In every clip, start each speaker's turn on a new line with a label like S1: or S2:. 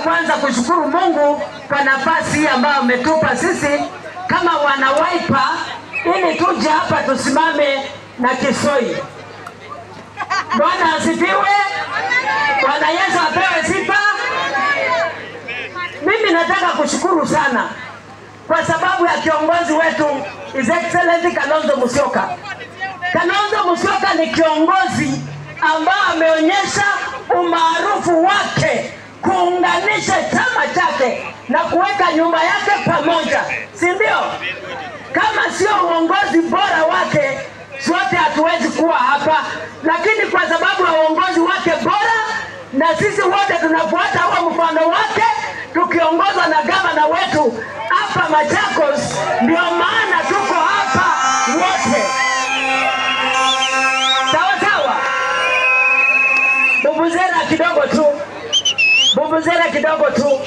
S1: kwanza kushukuru Mungu kwa nafasi hii ambayo ametupa sisi kama wana Wiper ili tuje hapa tusimame na Kisoi. Bwana asifiwe. Bwana Yesu apewe sifa. Mimi nataka kushukuru sana kwa sababu ya kiongozi wetu His Excellency Kalonzo Musyoka. Kalonzo Musyoka ni kiongozi ambao ameonyesha umaarufu wake kuunganisha chama chake na kuweka nyumba yake pamoja, si ndio? Kama sio uongozi bora wake, sote hatuwezi kuwa hapa, lakini kwa sababu ya uongozi wake bora na sisi wote tunafuata huo mfano wake, tukiongozwa na gavana wetu hapa Machakos, ndio maana tuko hapa wote. Sawa sawa. Bubuzera kidogo tu.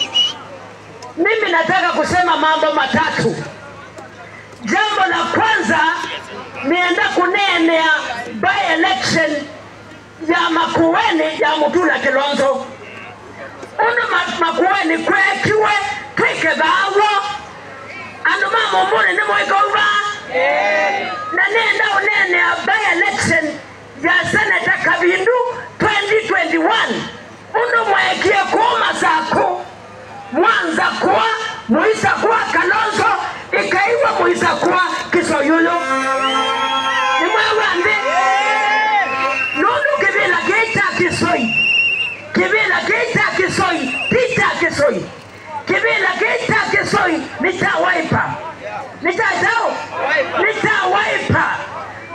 S1: Mimi nataka kusema mambo matatu. Jambo la kwanza, nienda kunenea by election ya Makueni ya Mutula Kilonzo. Makueni kwekiwe kwike bawo ando mama mbone ni moigova na nenda unenea by election ya Senator Kabindu 2021 uno mwekie kuuma zako mwanza kuwa muisa kuwa Kalonzo ikaiwa muisa kuwa Kisoyulo ni mwewande nundu kibila keita Kisoi Peter Kisoi kibila keita Kisoi nita Wiper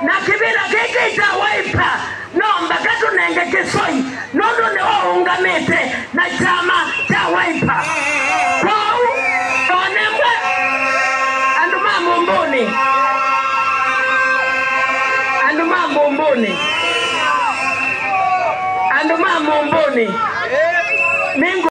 S1: na kibila keita Wiper nomba katu nenge Kisoi nono ne waungamete na chama cha Wiper kwao onemwe anduma mumbuni Mingu